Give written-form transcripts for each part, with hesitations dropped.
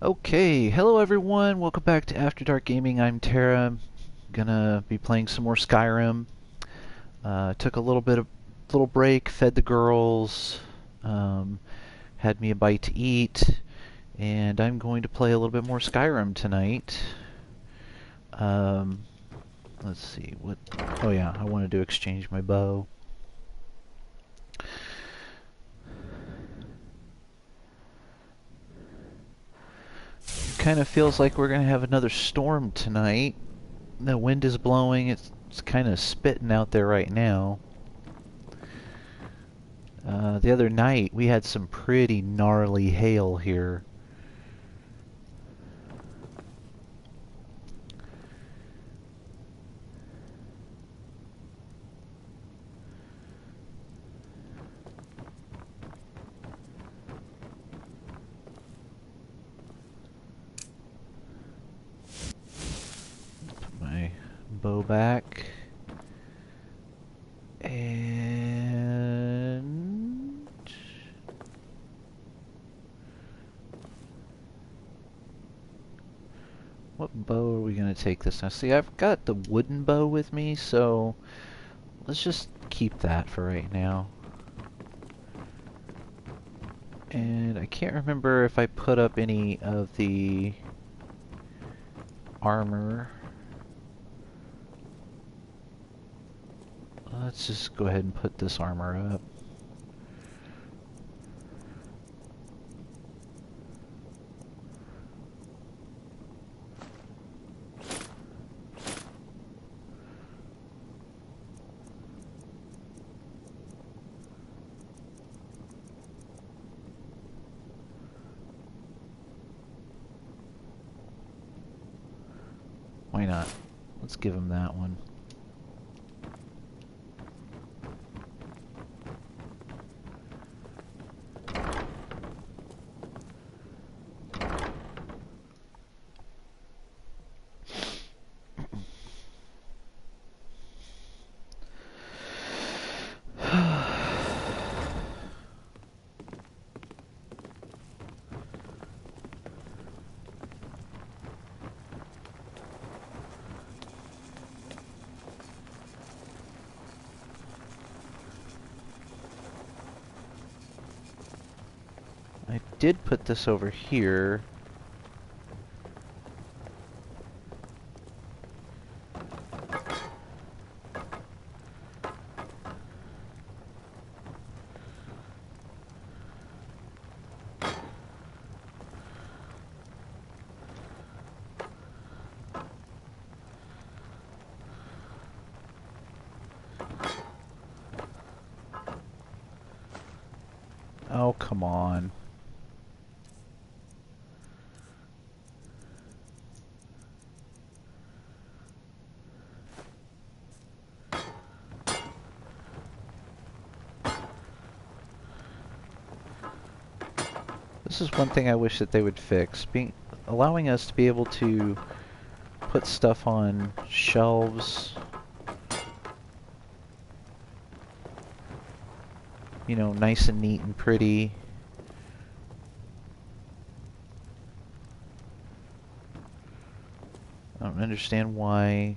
Okay, hello everyone. Welcome back to After Dark Gaming. I'm Tara. I'm gonna be playing some more Skyrim. Took a little break, fed the girls, um, had me a bite to eat, and I'm going to play a little bit more Skyrim tonight. Um, let's see what. Oh yeah, I wanted to exchange my bow. Kind of feels like we're gonna have another storm tonight. The wind is blowing. It's kind of spitting out there right now. The other night we had some pretty gnarly hail here. Put my bow back. And what bow are we going to take this now? See, I've got the wooden bow with me, so let's just keep that for right now. And I can't remember if I put up any of the armor. Let's just go ahead and put this armor up. Why not? Let's give him that one. I did put this over here. Oh, come on. This is one thing I wish that they would fix. Allowing us to be able to put stuff on shelves, you know, nice and neat and pretty. I don't understand why,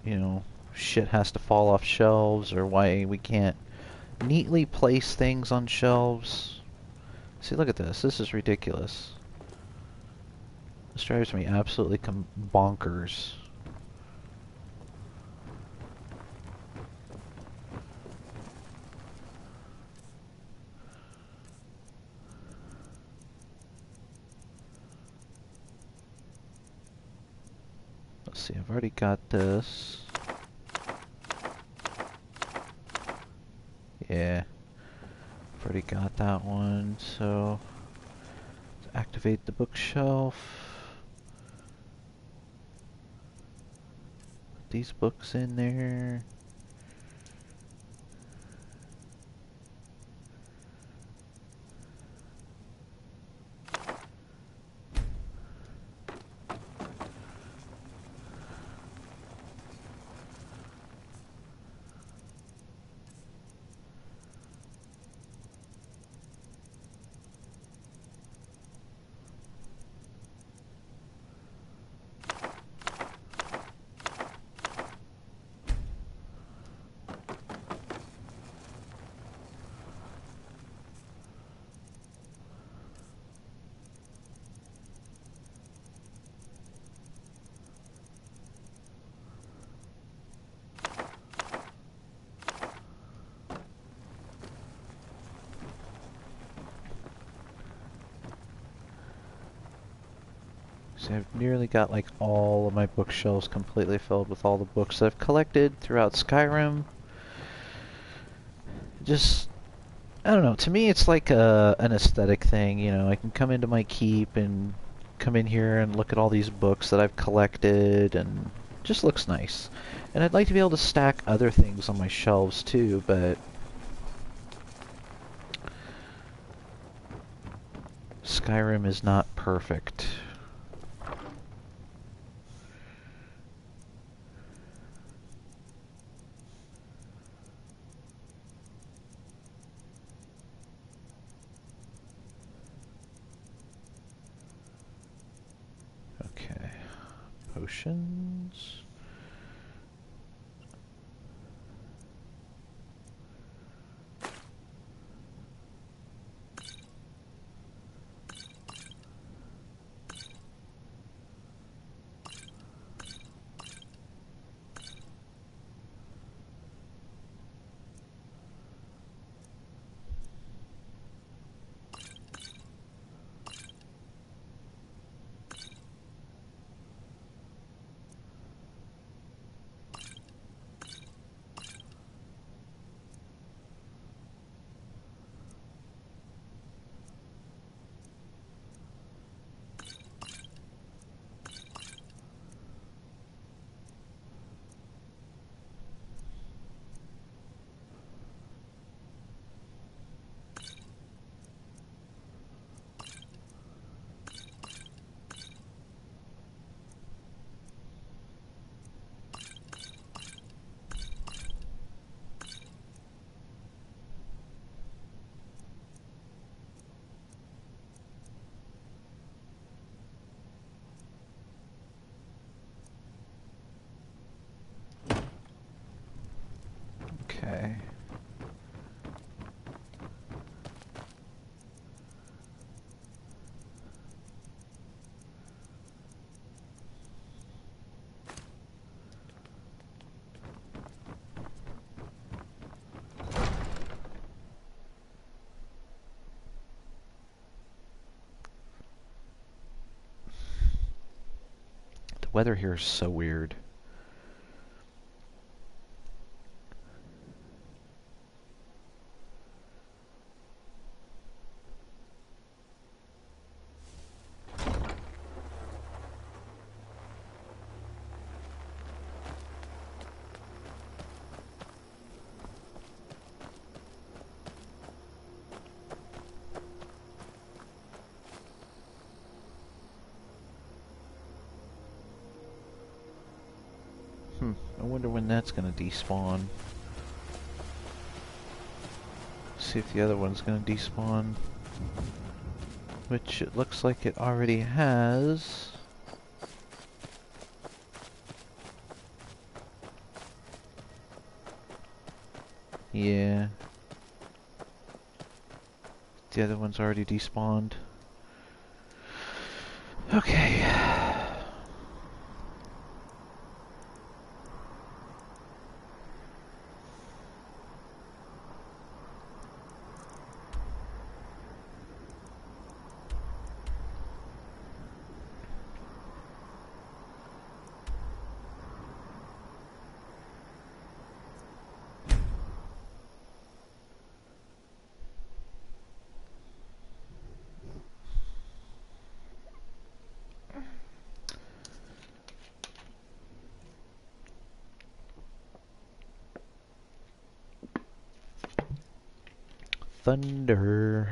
you know, shit has to fall off shelves, or why we can't neatly place things on shelves. See, look at this. This is ridiculous. This drives me absolutely bonkers. Let's see, I've already got this. Yeah, I've already got that one, so let's activate the bookshelf. Put these books in there. So I've nearly got like all of my bookshelves completely filled with all the books that I've collected throughout Skyrim. Just, I don't know, to me it's like an aesthetic thing, you know. I can come into my keep and come in here and look at all these books that I've collected, and it just looks nice. And I'd like to be able to stack other things on my shelves too, but Skyrim is not perfect. Okay, potions. Okay. The weather here is so weird. I wonder when that's gonna despawn. See if the other one's gonna despawn. Which it looks like it already has. Yeah. The other one's already despawned. Okay. Thunder.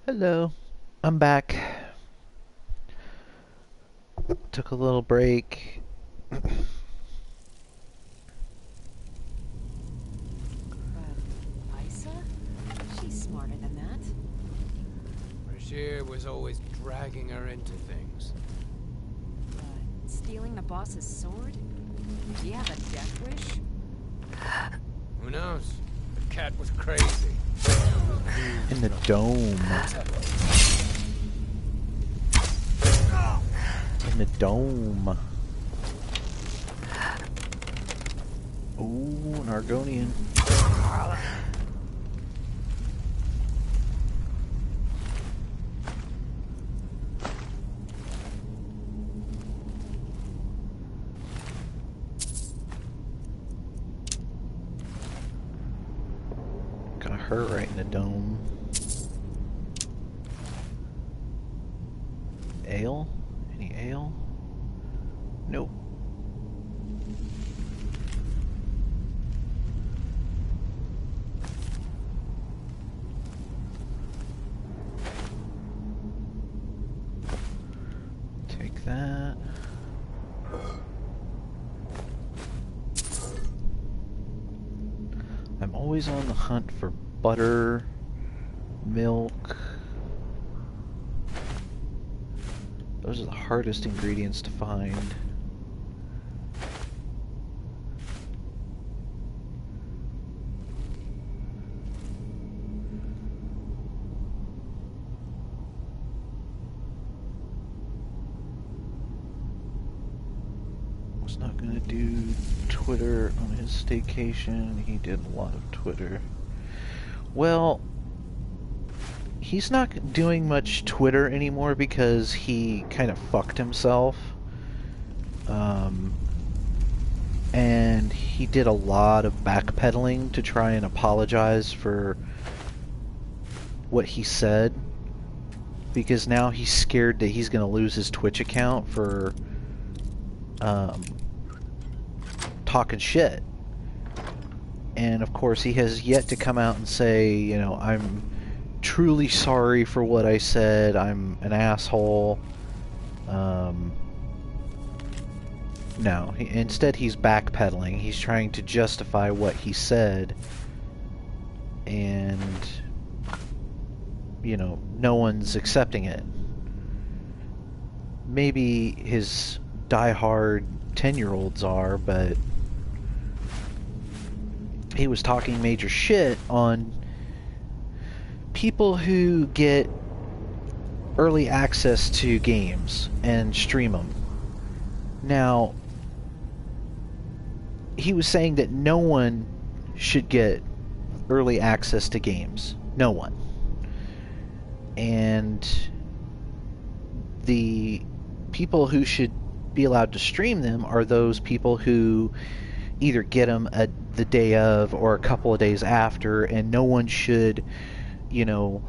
Hello, I'm back. Took a little break. Isa? She's smarter than that. Bashir was always dragging her into things. Stealing the boss's sword? Do you have a death wish? Who knows? cat was crazy. In the dome. In the dome. Ooh, an Argonian. Got her right in the dome. Ale? Any ale? Nope. Take that. I'm always on the hunt for butter, milk. Those are the hardest ingredients to find. Was not gonna do Twitter on his staycation. He did a lot of Twitter. Well, he's not doing much Twitter anymore because he kind of fucked himself. And he did a lot of backpedaling to try and apologize for what he said. Because now he's scared that he's going to lose his Twitch account for talking shit. And of course he has yet to come out and say, you know, I'm truly sorry for what I said, I'm an asshole. No, instead he's backpedaling. He's trying to justify what he said, and you know, no one's accepting it. Maybe his diehard 10-year-olds are, but he was talking major shit on people who get early access to games and stream them. Now, he was saying that no one should get early access to games. No one. And the people who should be allowed to stream them are those people who either get them at the day of or a couple of days after, and no one should, you know,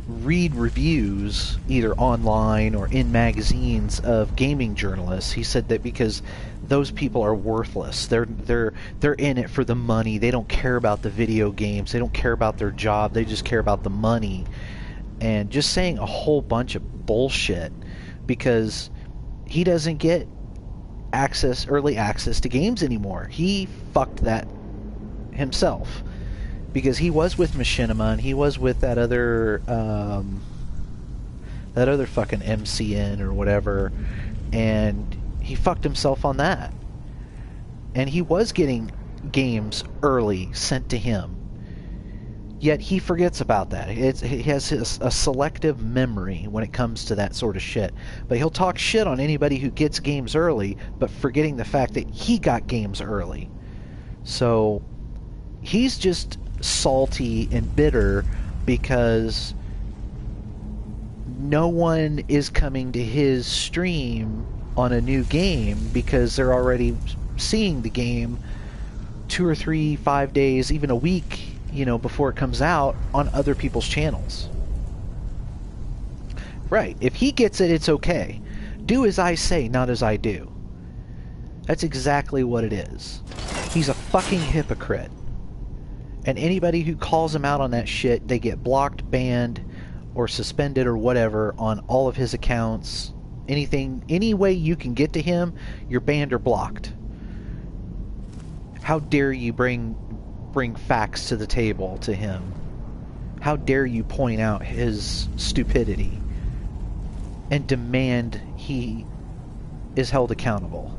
read reviews either online or in magazines of gaming journalists. He said that because those people are worthless. They're in it for the money. They don't care about the video games. They don't care about their job. They just care about the money. And just saying a whole bunch of bullshit because he doesn't get early access to games anymore. He fucked that himself. Because he was with Machinima and he was with that other fucking MCN or whatever, and he fucked himself on that. And he was getting games early sent to him. Yet he forgets about that. He has a selective memory when it comes to that sort of shit. But he'll talk shit on anybody who gets games early, but forgetting the fact that he got games early. So he's just salty and bitter because no one is coming to his stream on a new game because they're already seeing the game 2 or 3, 5 days, even a week, you know, before it comes out on other people's channels. Right. If he gets it, it's okay. Do as I say, not as I do. That's exactly what it is. He's a fucking hypocrite. And anybody who calls him out on that shit, they get blocked, banned, or suspended or whatever on all of his accounts. Anything, any way you can get to him, you're banned or blocked. How dare you bring facts to the table to him? How dare you point out his stupidity and demand he is held accountable?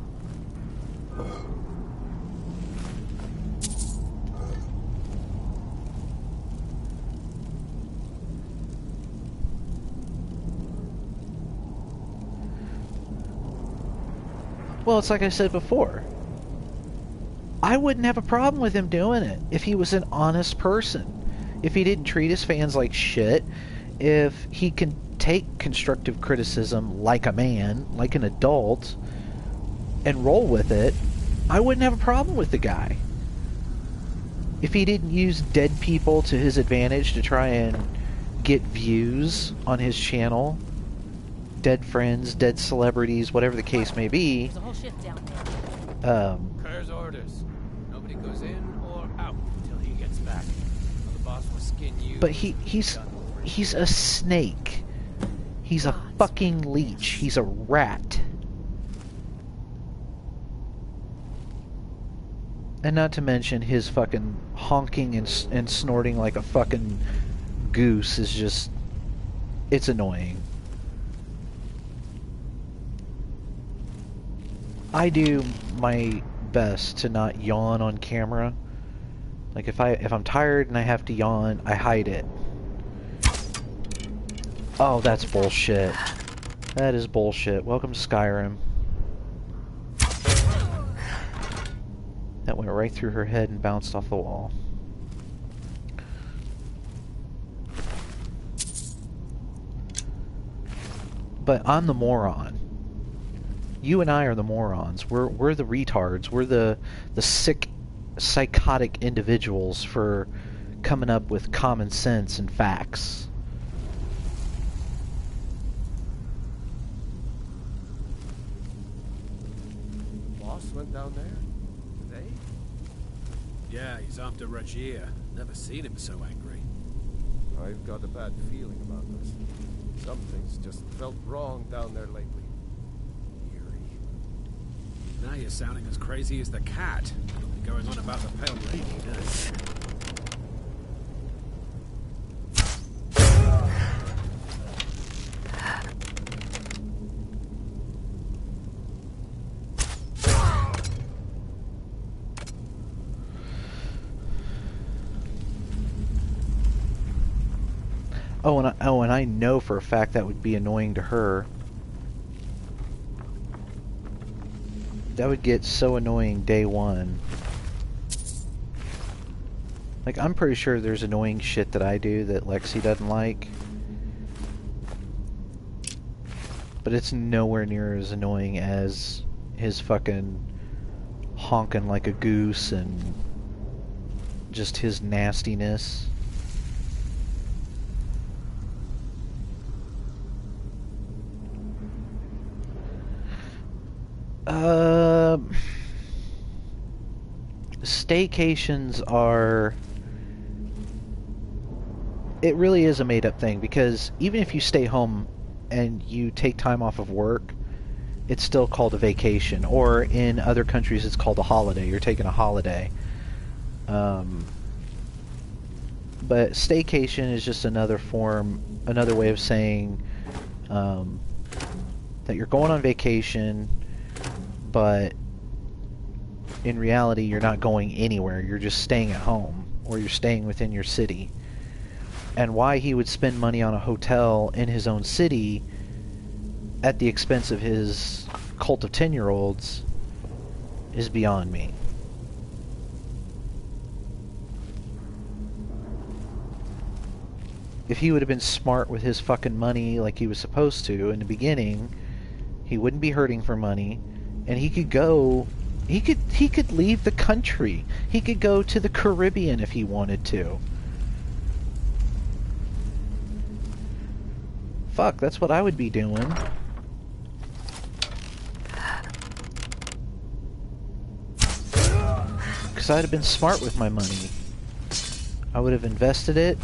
Well, it's like I said before. I wouldn't have a problem with him doing it if he was an honest person. If he didn't treat his fans like shit. If he can take constructive criticism like a man, like an adult, and roll with it, I wouldn't have a problem with the guy. If he didn't use dead people to his advantage to try and get views on his channel, dead friends, dead celebrities, whatever the case may be. There's a whole ship down there. Claire's orders. Nobody goes in or out until he gets back. Or the boss will skin you. But he's a snake. He's a fucking leech. He's a rat. And not to mention his fucking honking and snorting like a fucking goose is just... it's annoying. I do my best to not yawn on camera. Like if I'm tired and I have to yawn, I hide it. Oh, that's bullshit. That is bullshit. Welcome to Skyrim. That went right through her head and bounced off the wall. But I'm the moron. You and I are the morons. We're the retards. We're the sick, psychotic individuals for coming up with common sense and facts. Boss went down there? Today? Yeah, he's after Rajir. Never seen him so angry. I've got a bad feeling about this. Some things just felt wrong down there lately. Eerie. Now you're sounding as crazy as the cat. Going on about the Pale Lady, no? Oh, and I know for a fact that would be annoying to her. That would get so annoying day one. Like, I'm pretty sure there's annoying shit that I do that Lexi doesn't like. But it's nowhere near as annoying as his fucking honking like a goose and just his nastiness. Staycations are... it really is a made-up thing, because even if you stay home and you take time off of work, it's still called a vacation, or in other countries it's called a holiday. You're taking a holiday. But staycation is just another way of saying that you're going on vacation, but in reality you're not going anywhere. You're just staying at home, or you're staying within your city. And why he would spend money on a hotel in his own city at the expense of his cult of 10-year-olds is beyond me. If he would have been smart with his fucking money like he was supposed to in the beginning, he wouldn't be hurting for money, and he could go... He could leave the country. He could go to the Caribbean if he wanted to. Fuck, that's what I would be doing. Because I'd have been smart with my money. I would have invested it,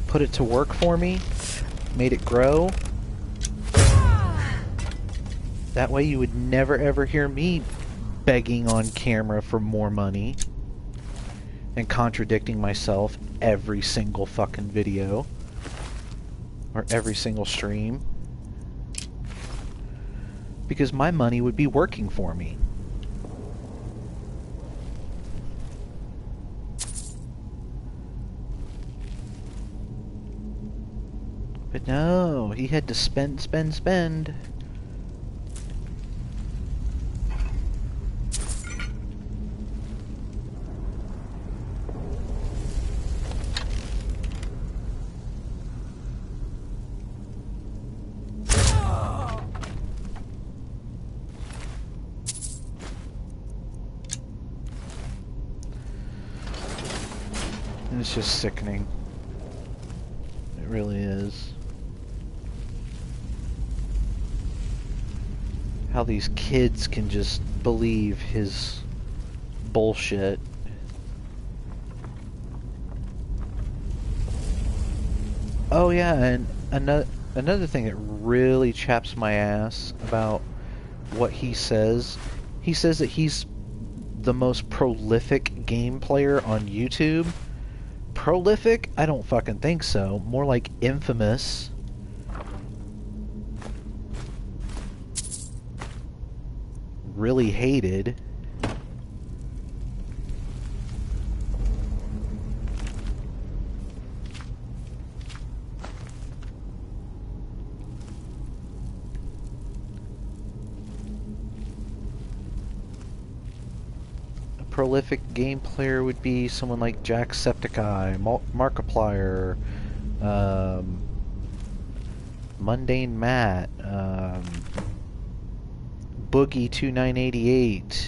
put it to work for me, made it grow. That way you would never ever hear me begging on camera for more money and contradicting myself every single fucking video or every single stream, because my money would be working for me. But no, he had to spend. It's just sickening. It really is. How these kids can just believe his bullshit. Oh yeah, and another thing that really chaps my ass about what he says that he's the most prolific game player on YouTube. Prolific? I don't fucking think so. More like infamous. Really hated. A prolific game player would be someone like Jacksepticeye, Markiplier, Mundane Matt, Boogie2988,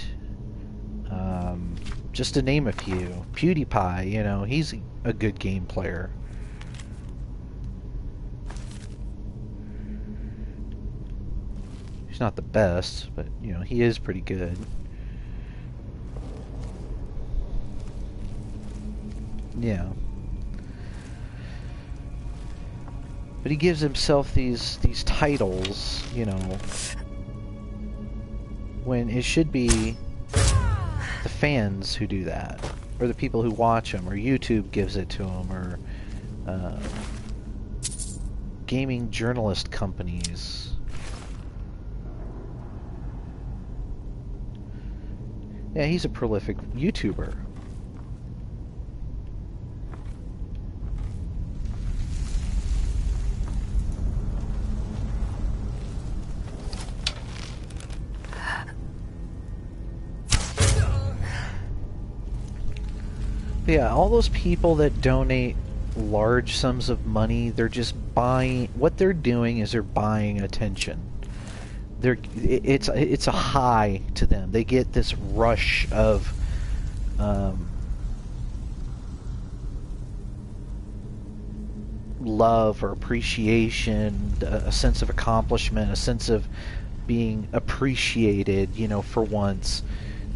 just to name a few. PewDiePie, you know, he's a good game player. He's not the best, but, you know, he is pretty good. Yeah. But he gives himself these titles, you know, when it should be the fans who do that, or the people who watch him, or YouTube gives it to him, or gaming journalist companies. Yeah, he's a prolific YouTuber. Yeah, all those people that donate large sums of money, they're just buying, what they're doing is they're buying attention. It's a high to them. They get this rush of love or appreciation, a sense of accomplishment, a sense of being appreciated, you know, for once.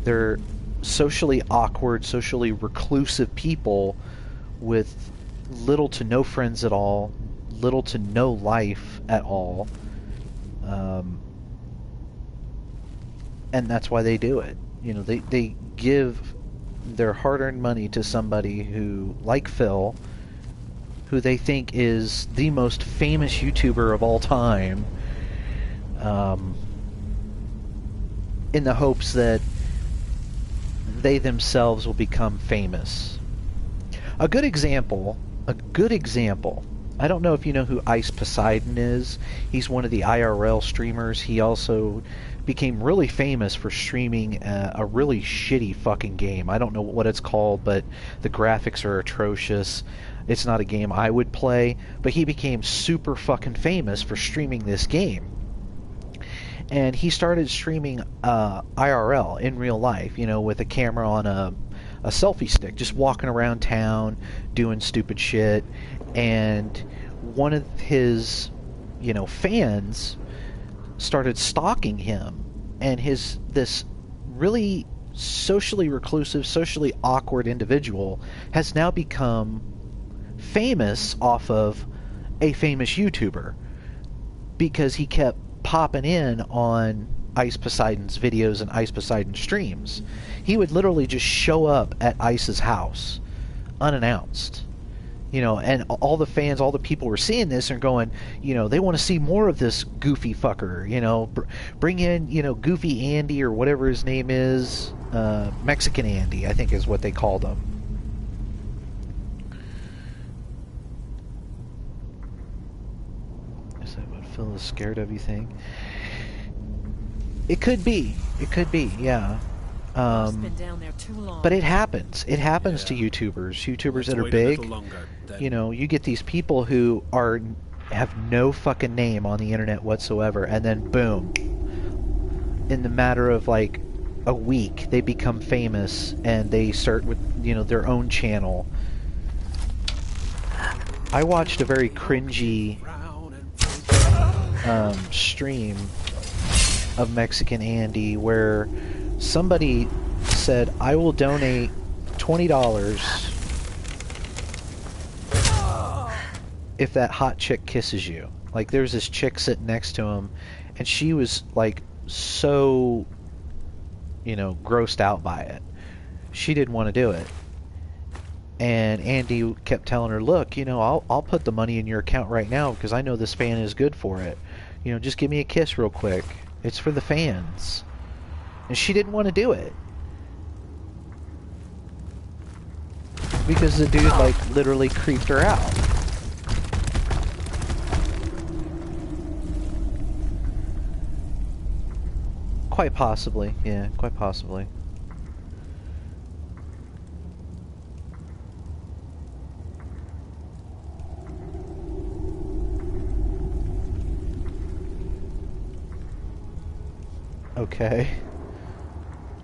They're socially awkward, socially reclusive people with little to no friends at all, little to no life at all, and that's why they do it. You know, they give their hard-earned money to somebody who, like Phil, who they think is the most famous YouTuber of all time, in the hopes that they themselves will become famous. A good example, I don't know if you know who Ice Poseidon is. He's one of the IRL streamers. He also became really famous for streaming a really shitty fucking game. I don't know what it's called, but the graphics are atrocious. It's not a game I would play, but he became super fucking famous for streaming this game. And he started streaming IRL, in real life, you know, with a camera on a selfie stick, just walking around town, doing stupid shit. And one of his, you know, fans started stalking him. And this really socially reclusive, socially awkward individual has now become famous off of a famous YouTuber because he kept popping in on Ice Poseidon's videos and Ice Poseidon streams. He would literally just show up at Ice's house unannounced, you know, and all the fans, all the people were seeing this and going, you know, they want to see more of this goofy fucker, you know, bring in, you know, Goofy Andy or whatever his name is, Mexican Andy, I think is what they called him. Is that what Phil is scared of, you think? It could be, yeah. Been down there too long. But it happens. It happens to YouTubers that are big. Longer, you know, you get these people who have no fucking name on the internet whatsoever, and then boom, in the matter of like a week, they become famous and they start with, you know, their own channel. I watched a very cringy stream of Mexican Andy where somebody said, I will donate $20 if that hot chick kisses you. Like, there's this chick sitting next to him, and she was, like, so, you know, grossed out by it. She didn't want to do it. And Andy kept telling her, look, you know, I'll put the money in your account right now because I know this fan is good for it. You know, just give me a kiss real quick. It's for the fans. And she didn't want to do it. Because the dude, like, literally creeped her out. Quite possibly, yeah, quite possibly. Okay.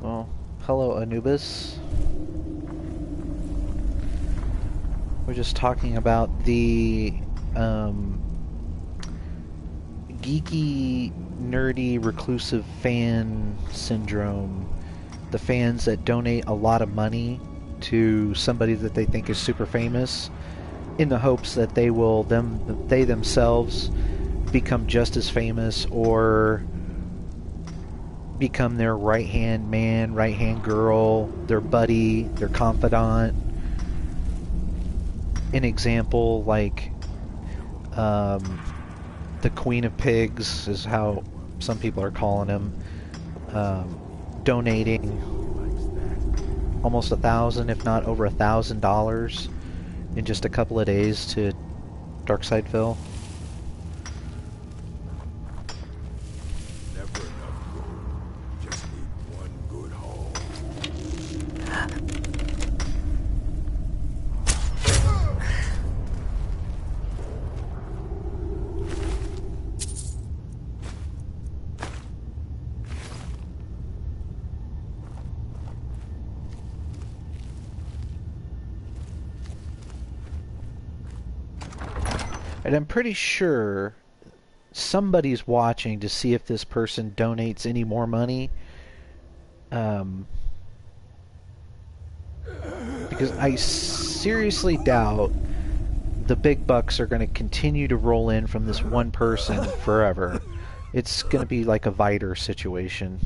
Well, hello Anubis. We're just talking about the geeky, nerdy, reclusive fan syndrome. The fans that donate a lot of money to somebody that they think is super famous in the hopes that they will they themselves become just as famous or become their right-hand man, right-hand girl, their buddy, their confidant. An example, like the Queen of Pigs is how some people are calling him, donating almost $1,000, if not over $1,000 in just a couple of days to Darksideville. Never enough gold. Just need one good haul. And I'm pretty sure somebody's watching to see if this person donates any more money. Because I seriously doubt the big bucks are going to continue to roll in from this one person forever. It's going to be like a Viter situation.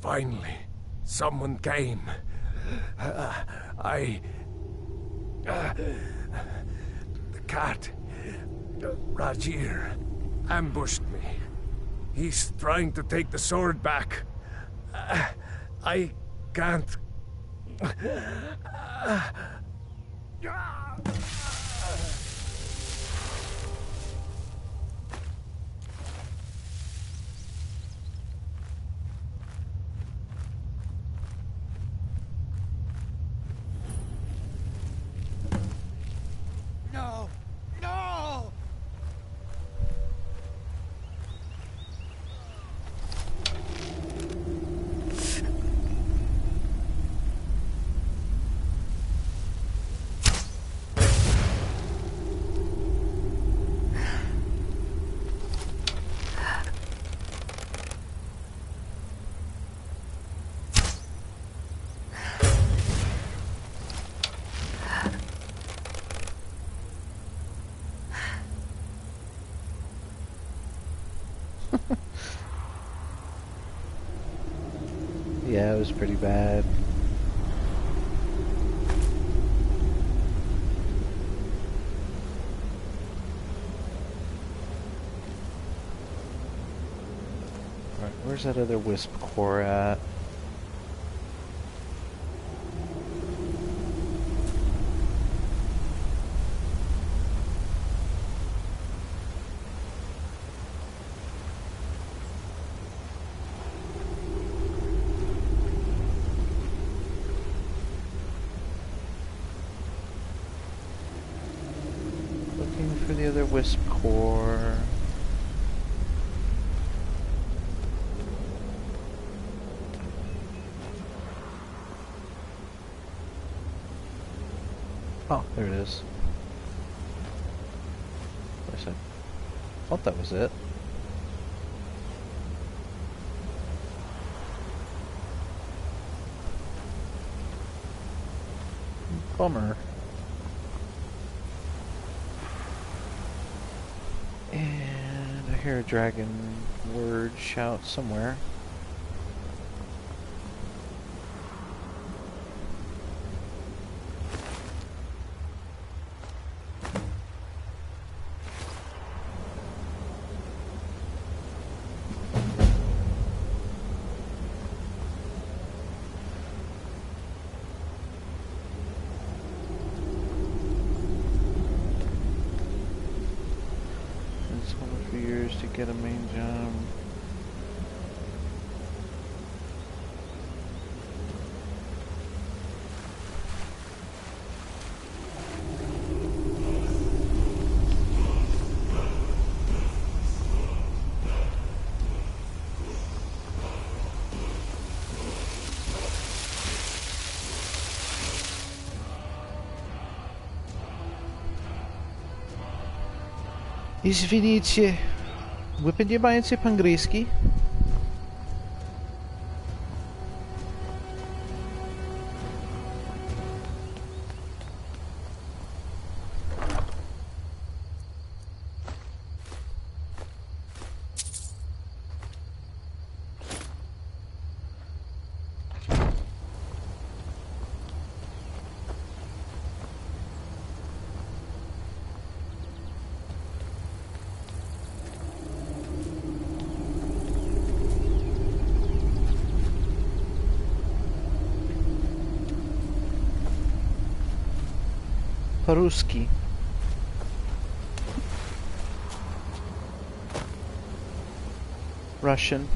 Finally, someone came. The cat, Rajir, ambushed me. He's trying to take the sword back. I can't. No! No! Yeah, it was pretty bad. Alright, where's that other wisp core at? For the other wisp core. Oh, there it is. I thought that was it. Bummer. And I hear a dragon word shout somewhere. To get a main job. Извините. Вы понимаете по-английски? По-русски. Russian.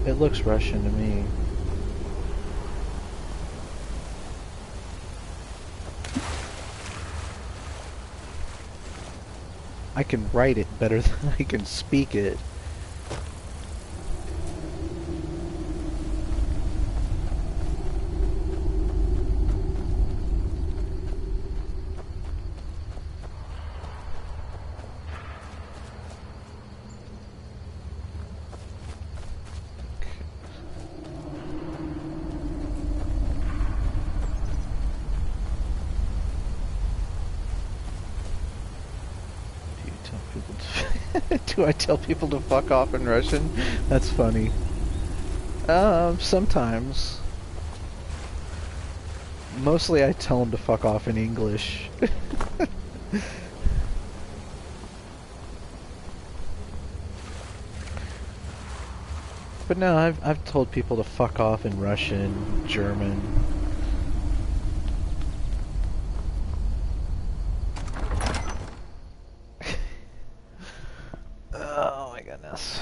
It looks Russian to me. I can write it better than I can speak it. Do I tell people to fuck off in Russian? That's funny. Sometimes. Mostly I tell them to fuck off in English. But no, I've told people to fuck off in Russian, German. Oh my goodness.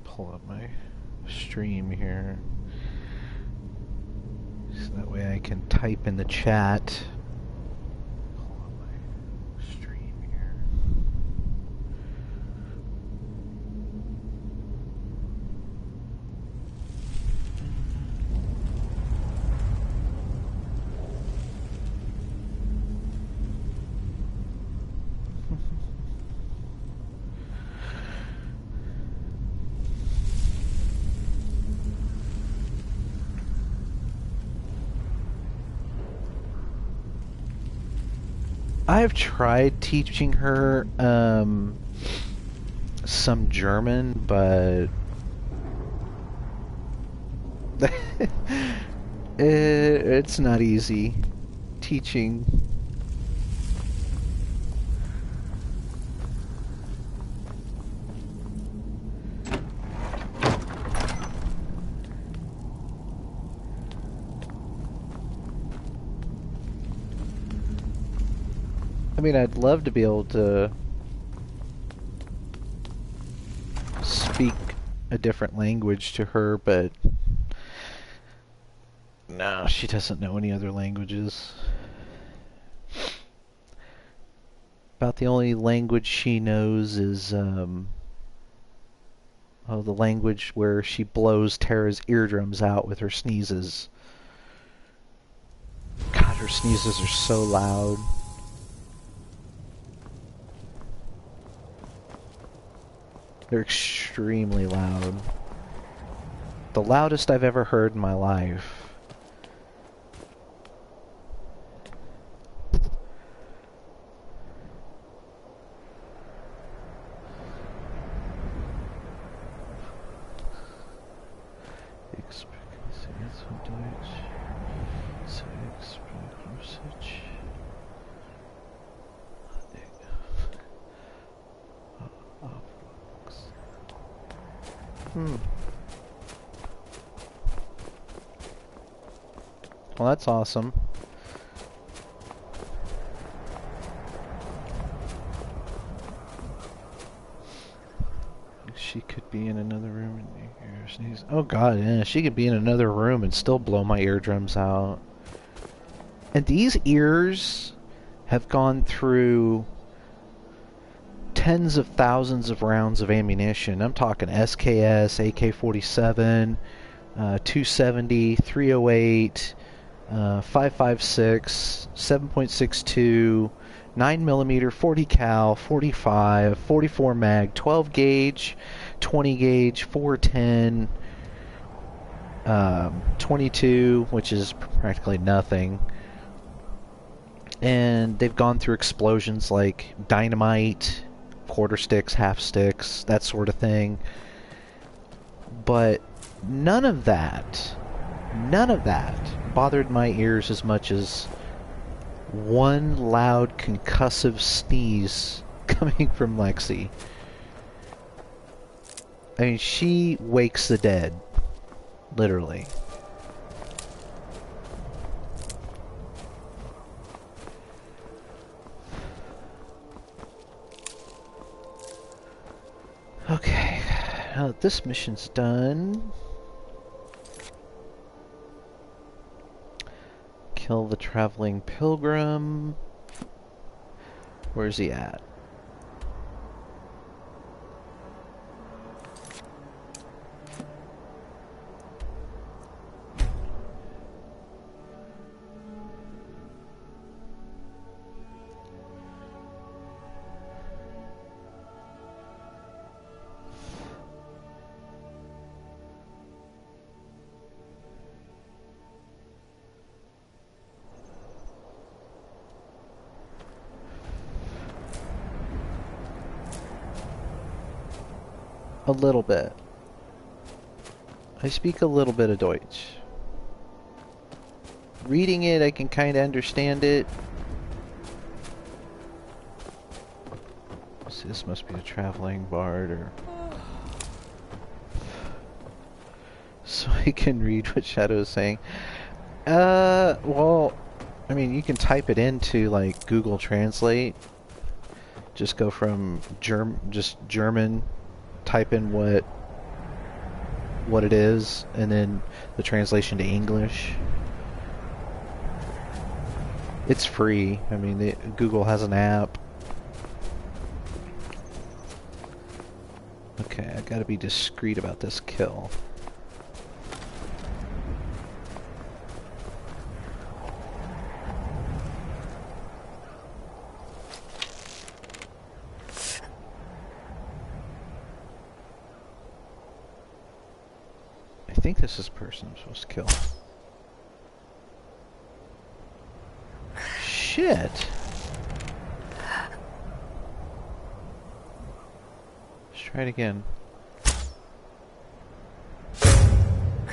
Pull up my stream here. So that way I can type in the chat. Pull up my stream here. I've tried teaching her some German, but it's not easy teaching. I mean, I'd love to be able to speak a different language to her, but No, she doesn't know any other languages. About the only language she knows is, the language where she blows Tara's eardrums out with her sneezes. God, her sneezes are so loud. They're extremely loud. The loudest I've ever heard in my life. Well, that's awesome. She could be in another room and hear her sneeze. Oh god, yeah, she could be in another room and still blow my eardrums out. And these ears have gone through tens of thousands of rounds of ammunition. I'm talking SKS, AK-47, 270, 308, 5.56, 7.62, 9mm, 40 cal, 45, 44 mag, 12 gauge, 20 gauge, 410, 22, which is practically nothing. And they've gone through explosions like dynamite, quarter sticks, half sticks, that sort of thing. But none of that bothered my ears as much as one loud concussive sneeze coming from Lexi. I mean, she wakes the dead, literally. Okay, now that this mission's done, kill the traveling pilgrim. Where's he at? A little bit. I speak a little bit of Deutsch. Reading it, I can kind of understand it. So this must be a traveling bard, or... So I can read what Shadow is saying. Well, I mean, you can type it into, like, Google Translate. Just go from German, type in what it is, and then the translation to English. It's free. I mean, Google has an app. Okay, I gotta be discreet about this kill. I think this is the person I'm supposed to kill. Shit! Let's try it again.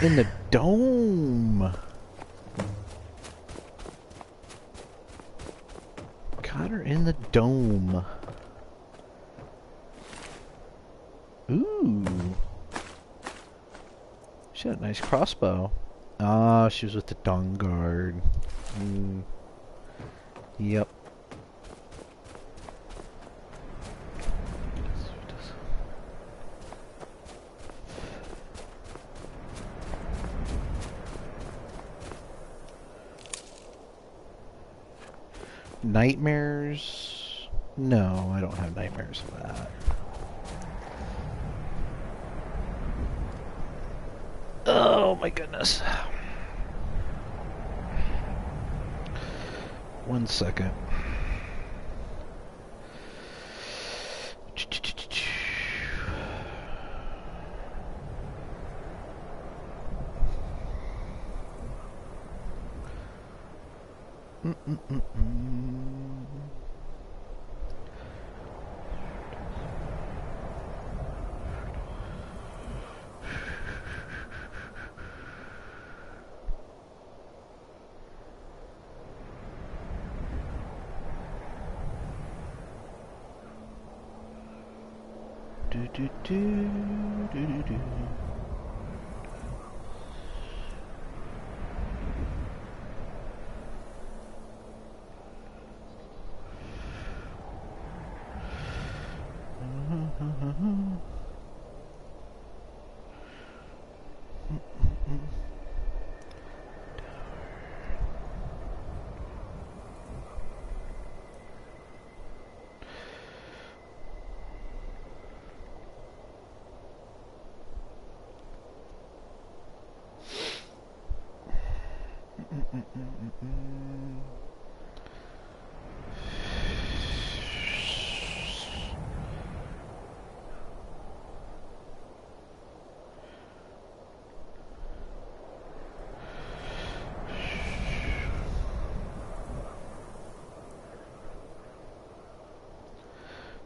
In the dome! Got her in the dome. Ooh. She had a nice crossbow. Ah, she was with the Dawn Guard. Yep. Nightmares? No, I don't have nightmares of that. Oh my goodness. 1 second.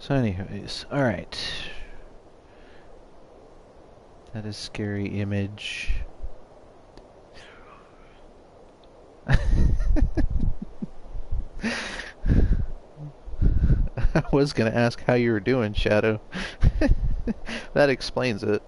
So anyways, alright. That is a scary image. I was gonna ask how you were doing, Shadow. That explains it.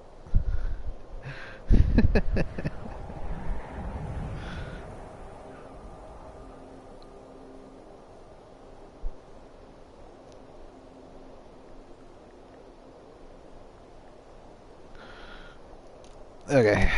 Okay.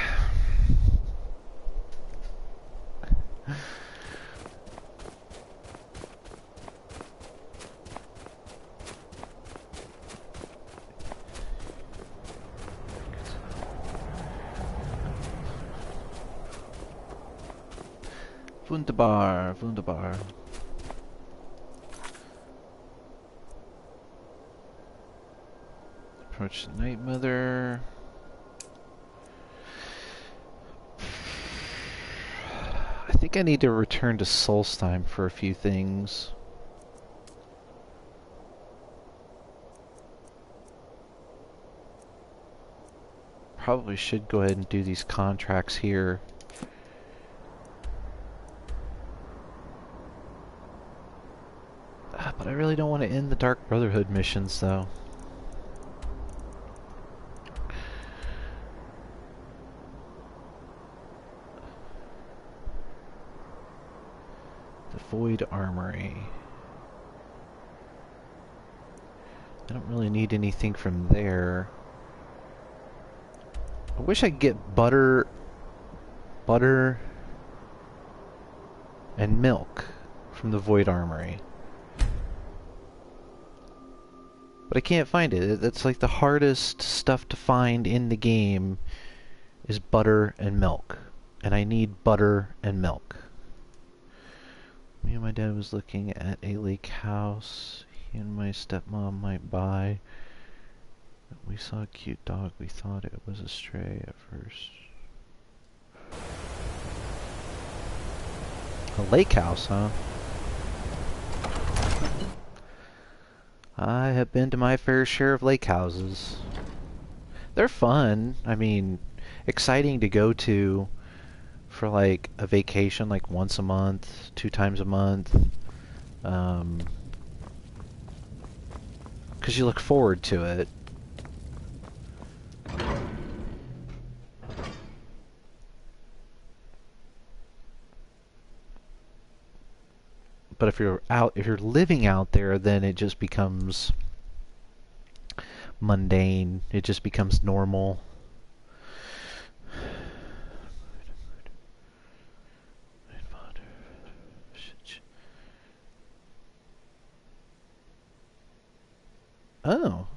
Wunderbar, wunderbar. Approach the Night Mother. I think I need to return to Solstheim for a few things. Probably should go ahead and do these contracts here. But I really don't want to end the Dark Brotherhood missions, though. The Void Armory. I don't really need anything from there. I wish I could get butter and milk from the Void Armory. But I can't find it. That's like the hardest stuff to find in the game is butter and milk. And I need butter and milk. Me and my dad was looking at a lake house he and my stepmom might buy. We saw a cute dog. We thought it was a stray at first. A lake house, huh? I have been to my fair share of lake houses. They're fun. I mean, exciting to go to for like a vacation, like once a month, 2 times a month. 'Cause you look forward to it. But if you're living out there, then it just becomes mundane. It just becomes normal. Oh.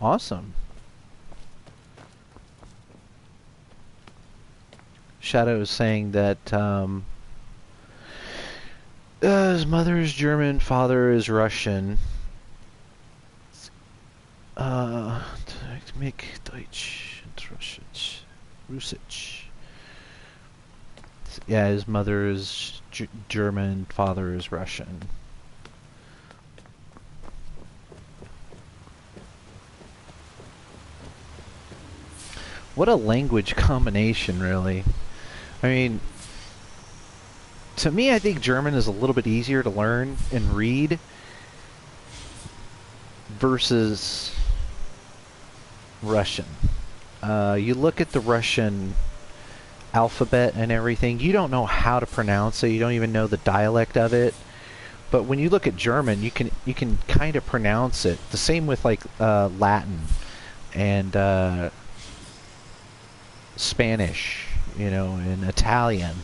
Awesome. Shadow is saying that his mother is German, father is Russian. Make Deutsch and Russisch. Yeah, his mother is German, father is Russian. What a language combination, really. I mean, to me, I think German is a little bit easier to learn and read versus Russian. You look at the Russian alphabet and everything, you don't know how to pronounce it, you don't even know the dialect of it. But when you look at German, you can kind of pronounce it. The same with like Latin and Spanish, you know, and Italian.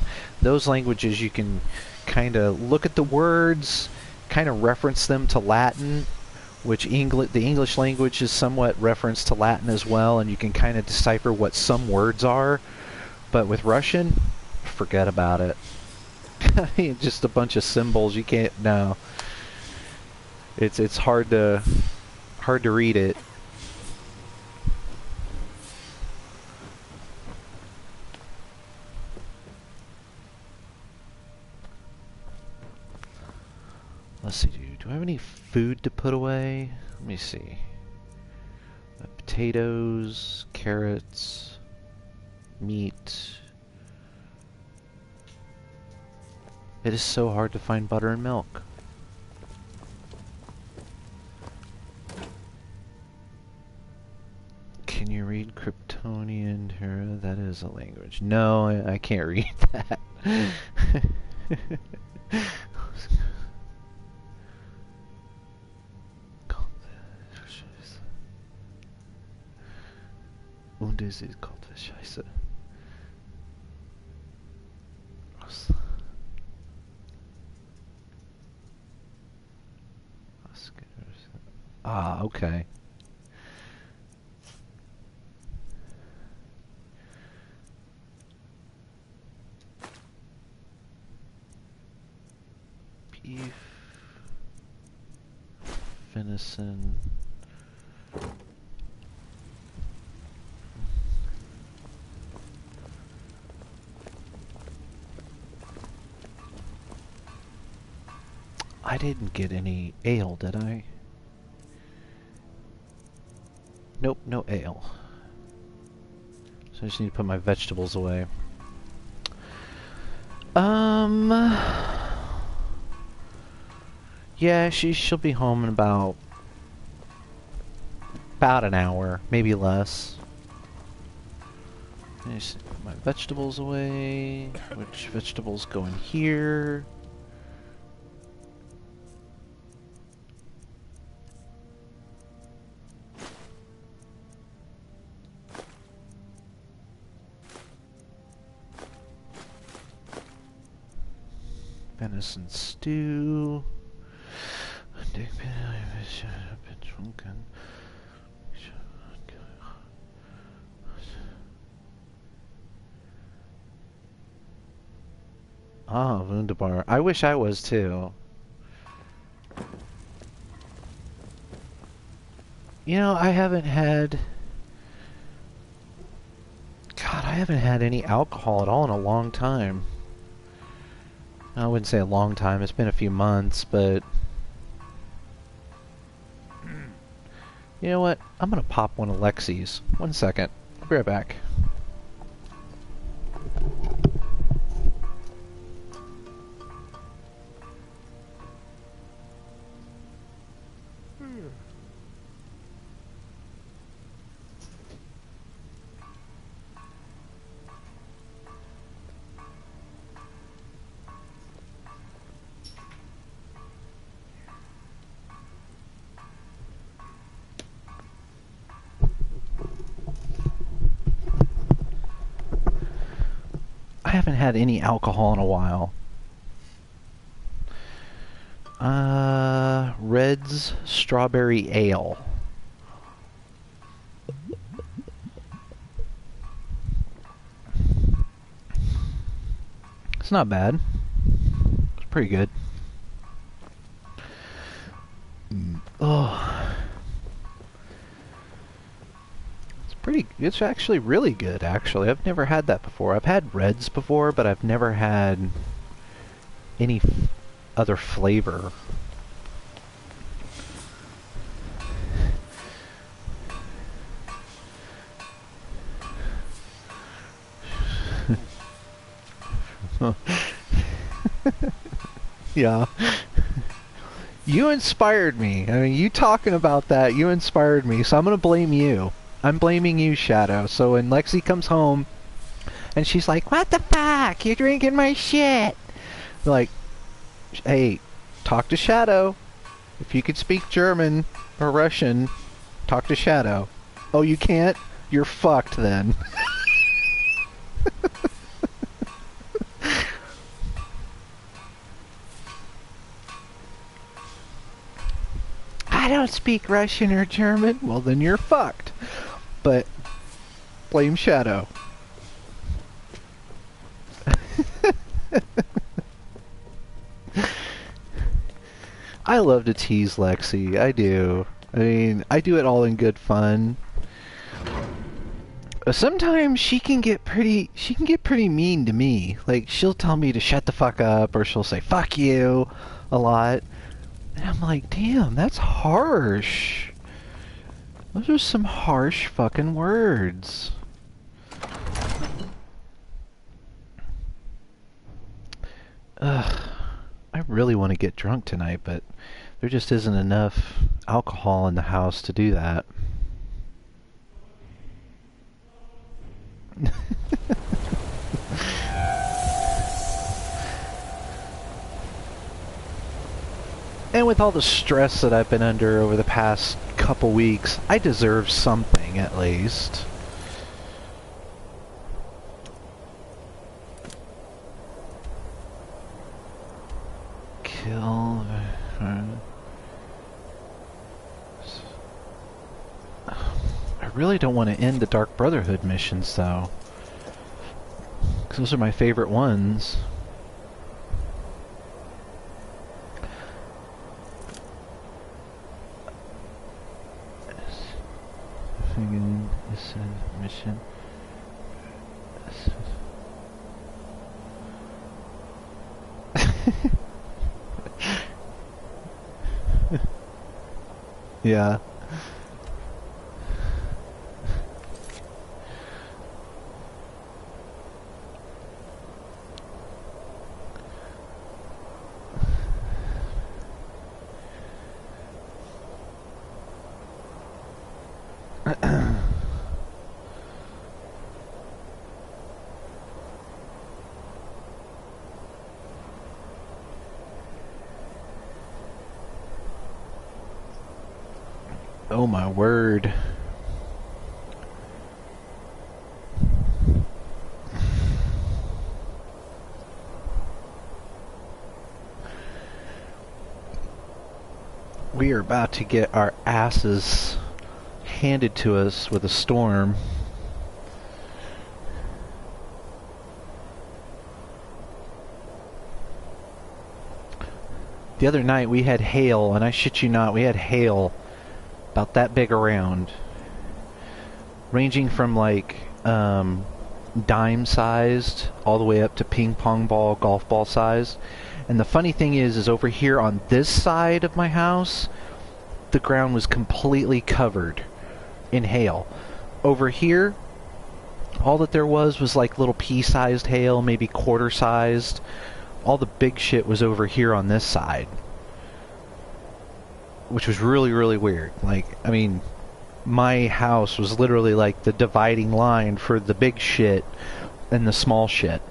Those languages you can kind of look at the words, kind of reference them to Latin, which the English language is somewhat referenced to Latin as well, and you can kind of decipher what some words are. But with Russian, forget about it. Just a bunch of symbols. You can't. No. It's hard to read it. Let's see, do I have any food to put away? Let me see. Potatoes, carrots, meat. It is so hard to find butter and milk. Can you read Kryptonian? That is a language. No, I can't read that. Und es ist Gott, Scheiße. Ah, okay. Beef, venison. I didn't get any ale, did I? Nope, no ale. So I just need to put my vegetables away. Yeah, she'll be home in about an hour, maybe less. I just need to put my vegetables away. Which vegetables go in here? Venison stew. Ah, wunderbar. I wish I was too. You know, I haven't had any alcohol at all in a long time. I wouldn't say a long time, it's been a few months, but you know what? I'm gonna pop one of Lexi's. 1 second. I'll be right back. I haven't had any alcohol in a while. Red's Strawberry Ale. It's not bad. It's pretty good. Oh. It's actually really good, actually. I've never had that before. I've had Reds before, but I've never had any other flavor. Yeah. You inspired me. I mean, you talking about that, you inspired me, so I'm gonna blame you. I'm blaming you, Shadow. So when Lexi comes home and she's like, "What the fuck? You're drinking my shit." Like, hey, talk to Shadow. If you could speak German or Russian, talk to Shadow. Oh, you can't? You're fucked then. I don't speak Russian or German. Well, then you're fucked. But blame Shadow. I love to tease Lexi. I do. I mean, I do it all in good fun. Sometimes she can get pretty mean to me. Like, she'll tell me to shut the fuck up, or she'll say fuck you a lot. And I'm like, damn, that's harsh. Those are some harsh fucking words. Ugh. I really want to get drunk tonight, but there just isn't enough alcohol in the house to do that. And with all the stress that I've been under over the past couple weeks, I deserve something at least. Kill... I really don't want to end the Dark Brotherhood missions, though. Because those are my favorite ones. Mission. Yeah. Oh my word. We are about to get our asses handed to us with a storm. The other night we had hail, and I shit you not, we had hail about that big around, ranging from like dime sized all the way up to ping pong ball, golf ball sized. And the funny thing is over here on this side of my house, the ground was completely covered in hail. Over here, all that there was like little pea-sized hail, maybe quarter-sized. All the big shit was over here on this side, which was really, really weird. Like, I mean, my house was literally like the dividing line for the big shit and the small shit.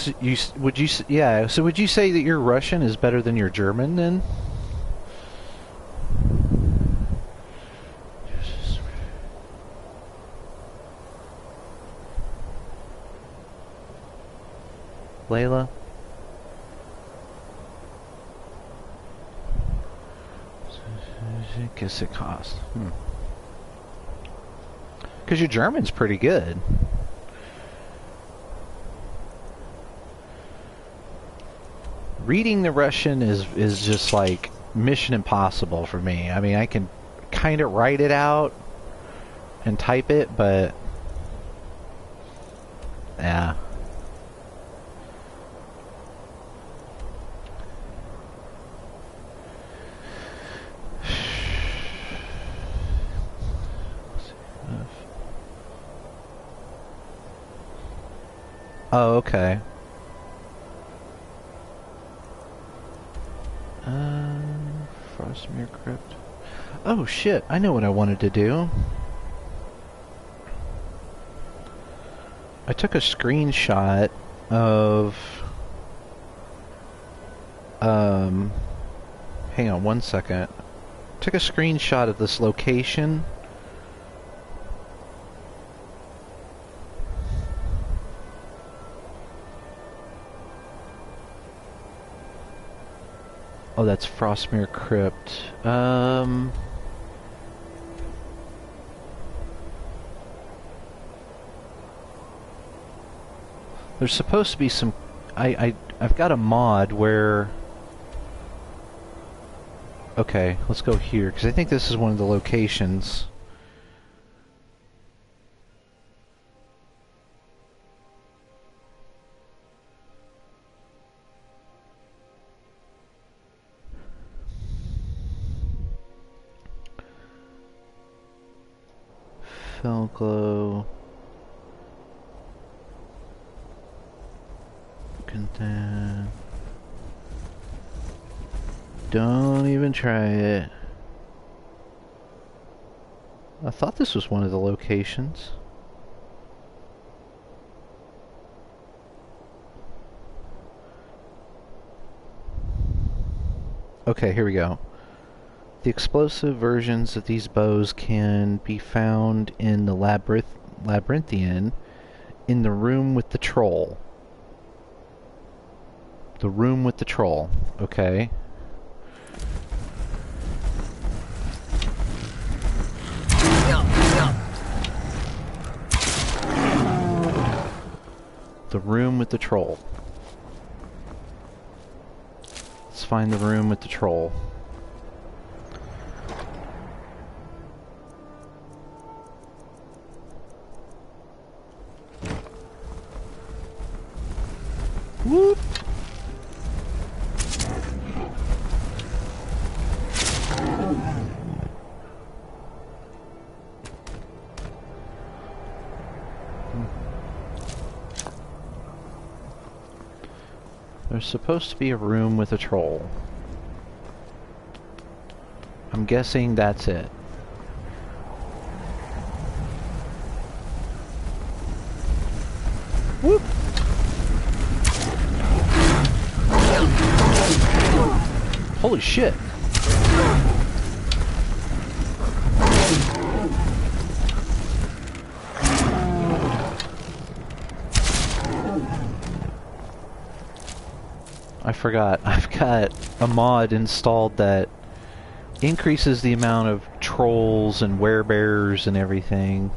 So would you yeah? So would you say that your Russian is better than your German then? Layla? Guess it costs. Because your German's pretty good. Reading the Russian is just like mission impossible for me. I mean, I can kind of write it out and type it, but yeah. Oh, okay. Frostmere Crypt. Oh shit, I know what I wanted to do. I took a screenshot of hang on one second. Took a screenshot of this location. Oh, that's Frostmere Crypt. There's supposed to be some... I've got a mod where... Okay, let's go here, because I think this is one of the locations. Felglow. Don't even try it. I thought this was one of the locations. Okay, here we go. The explosive versions of these bows can be found in the Labyrinthian in the room with the troll. The room with the troll. Okay. The room with the troll. Let's find the room with the troll. Whoop! There's supposed to be a room with a troll. I'm guessing that's it. Whoop! Holy shit! I forgot. I've got a mod installed that increases the amount of trolls and werebears and everything.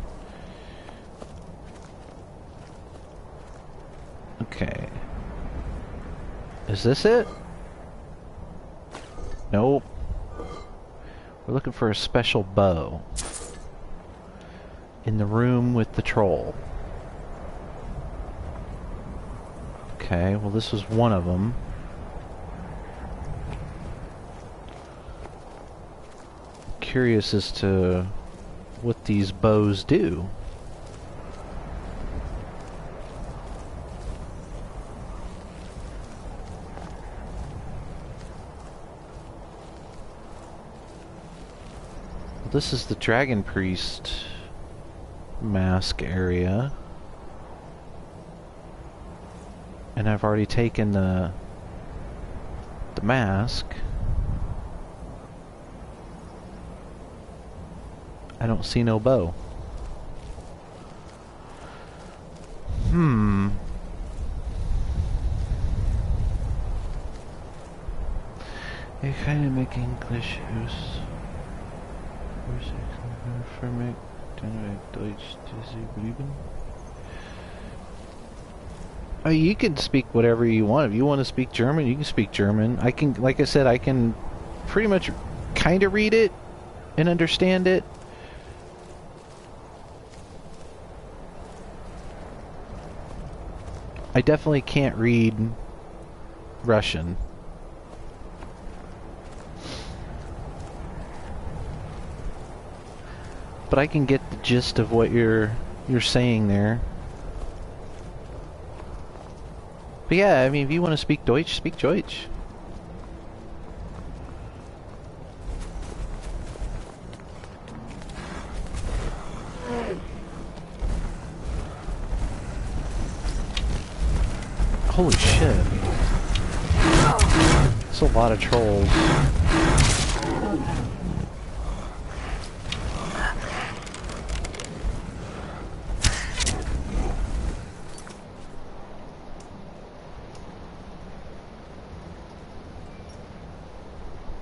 Okay. Is this it? Nope. We're looking for a special bow. In the room with the troll. Okay, well this was one of them. Curious as to what these bows do. This is the Dragon Priest mask area. And I've already taken the mask. I don't see no bow. Ich kann mit Englisch aus. Für mich dann Deutsch geblieben. Oh, you can speak whatever you want. If you want to speak German, you can speak German. I can, like I said, I can pretty much kind of read it and understand it. I definitely can't read Russian. But I can get the gist of what you're saying there. But yeah, I mean, if you want to speak Deutsch, speak Deutsch. Holy shit. That's a lot of trolls.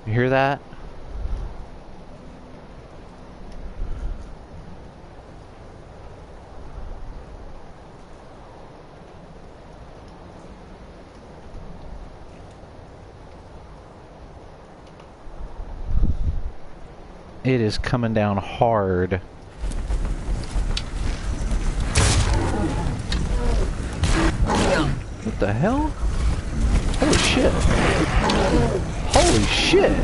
You hear that? It is coming down hard. What the hell? Holy shit. Holy shit.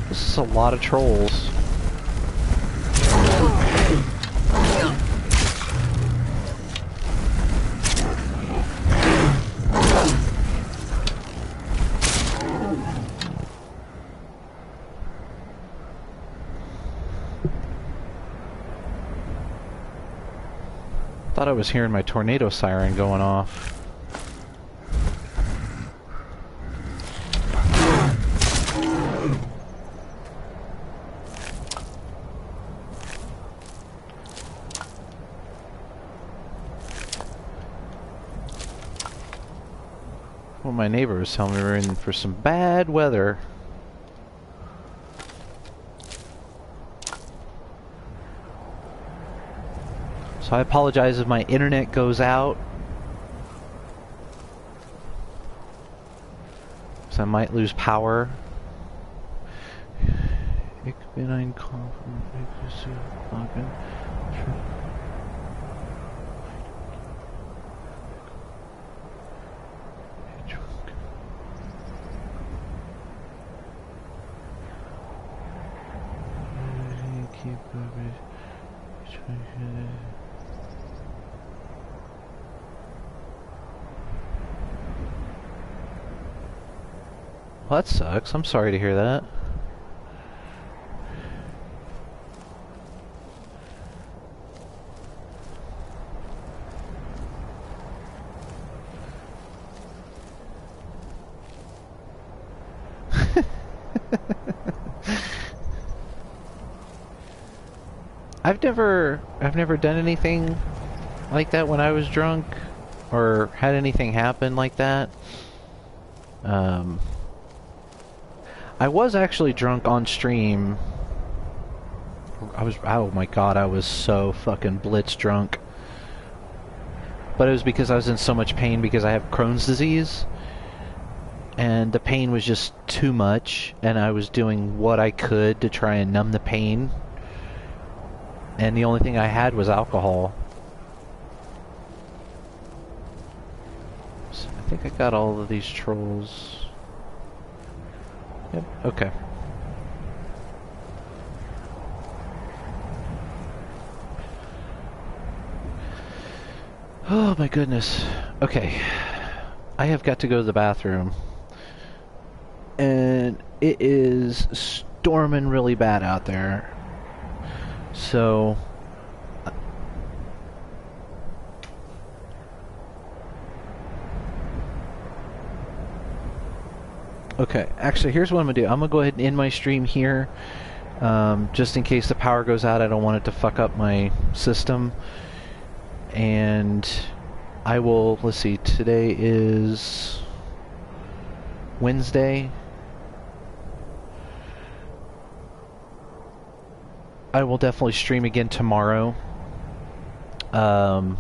This is a lot of trolls. Thought I was hearing my tornado siren going off. Well, my neighbor was telling me we're in for some bad weather. So I apologize if my internet goes out. So I might lose power. Ik ben een Well, that sucks. I'm sorry to hear that. I've never done anything like that when I was drunk or had anything happen like that. I was actually drunk on stream. Oh my god, I was so fucking blitz drunk. But it was because I was in so much pain because I have Crohn's disease. And the pain was just too much, and I was doing what I could to try and numb the pain. And the only thing I had was alcohol. So I think I got all of these trolls. Yep, okay. Oh my goodness. Okay. I have got to go to the bathroom. And it is storming really bad out there. So... Okay, actually, here's what I'm going to do. I'm going to go ahead and end my stream here. Just in case the power goes out, I don't want it to fuck up my system. And I will, let's see, today is Wednesday. I will definitely stream again tomorrow. But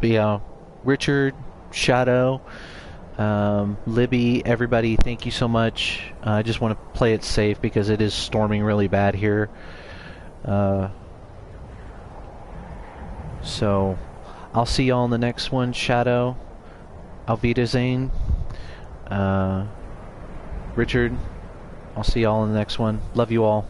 yeah, Richard, Shadow, Libby, everybody, thank you so much. I just want to play it safe because it is storming really bad here. So, I'll see y'all in the next one. Shadow, Auf Wiedersehen, Richard, I'll see y'all in the next one. Love you all.